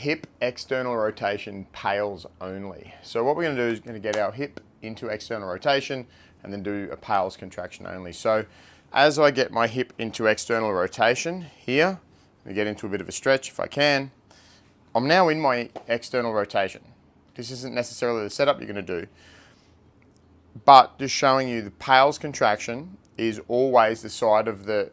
hip external rotation PAILs only. So what we're going to do is going to get our hip into external rotation and then do a PAILs contraction only. So as I get my hip into external rotation here, I get into a bit of a stretch if I can. I'm now in my external rotation. This isn't necessarily the setup you're going to do, but just showing you the PAILs contraction is always the side of the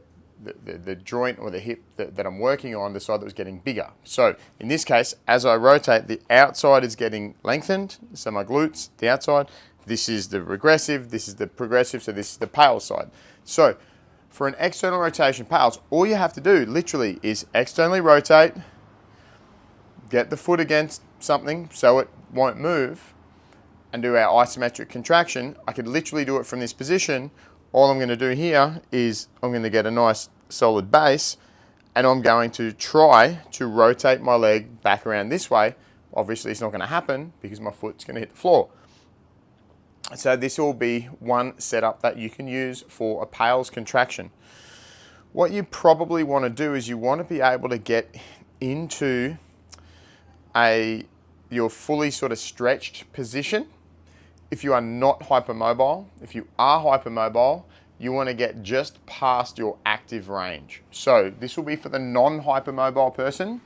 joint or the hip that I'm working on, the side that was getting bigger. So in this case, as I rotate, the outside is getting lengthened, so my glutes, the outside. This is the regressive, this is the progressive, so this is the PAILs side. So for an external rotation PAILs, all you have to do literally is externally rotate, get the foot against something so it won't move, and do our isometric contraction. I could literally do it from this position. All I'm going to do here is I'm going to get a nice solid base, and I'm going to try to rotate my leg back around this way. Obviously it's not going to happen because my foot's going to hit the floor. So this will be one setup that you can use for a PAILs contraction. What you probably want to do is you want to be able to get into your fully sort of stretched position. If you are not hypermobile, if you are hypermobile, you want to get just past your active range. So this will be for the non-hypermobile person.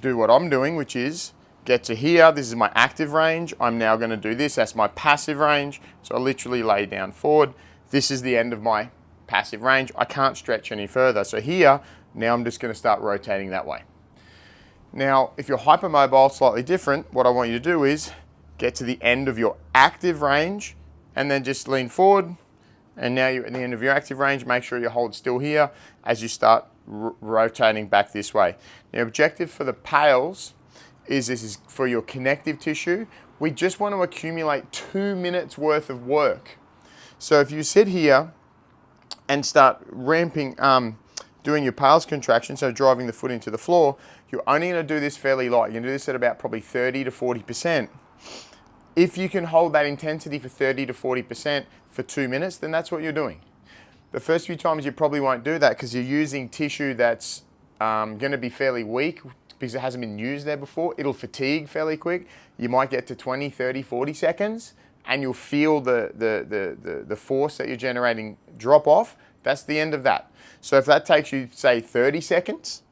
Do what I'm doing, which is get to here. This is my active range. I'm now going to do this. That's my passive range. So I literally lay down forward. This is the end of my passive range. I can't stretch any further. So here, now I'm just going to start rotating that way. Now, if you're hypermobile, slightly different, what I want you to do is get to the end of your active range and then just lean forward. And now you're at the end of your active range. Make sure you hold still here as you start rotating back this way. The objective for the PAILs is this is for your connective tissue. We just want to accumulate 2 minutes worth of work. So if you sit here and start ramping, doing your PAILs contraction, so driving the foot into the floor, you're only going to do this fairly light. You're going to do this at about probably 30 to 40%. If you can hold that intensity for 30 to 40% for 2 minutes, then that's what you're doing. The first few times you probably won't do that because you're using tissue that's going to be fairly weak because it hasn't been used there before. It'll fatigue fairly quick. You might get to 20, 30, 40 seconds and you'll feel the force that you're generating drop off. That's the end of that. So if that takes you, say, 30 seconds,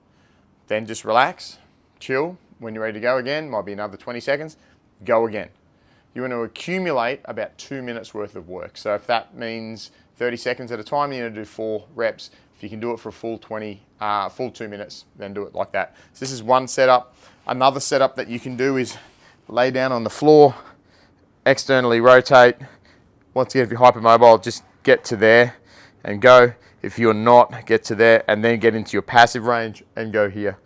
then just relax, chill. When you're ready to go again, might be another 20 seconds, go again. You want to accumulate about 2 minutes worth of work. So if that means 30 seconds at a time, you're going to do 4 reps. If you can do it for a full 2 minutes, then do it like that. So this is one setup. Another setup that you can do is lay down on the floor, externally rotate. Once again, if you're hypermobile, just get to there and go. If you're not, get to there and then get into your passive range and go here.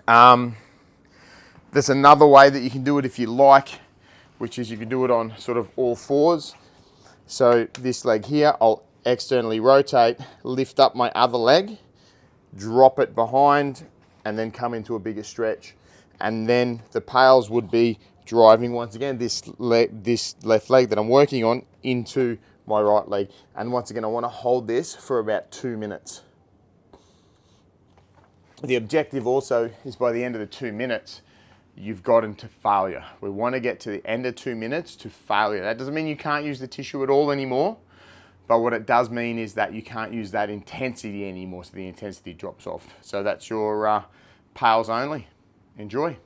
There's another way that you can do it if you like, which is you can do it on sort of all fours. So this leg here, I'll externally rotate, lift up my other leg, drop it behind, and then come into a bigger stretch. And then the PAILs would be driving, once again, this left leg that I'm working on into my right leg. And once again, I want to hold this for about 2 minutes. The objective also is by the end of the 2 minutes, you've gotten to failure. We want to get to the end of 2 minutes to failure. That doesn't mean you can't use the tissue at all anymore, but what it does mean is that you can't use that intensity anymore, so the intensity drops off. So that's your PAILs only. Enjoy.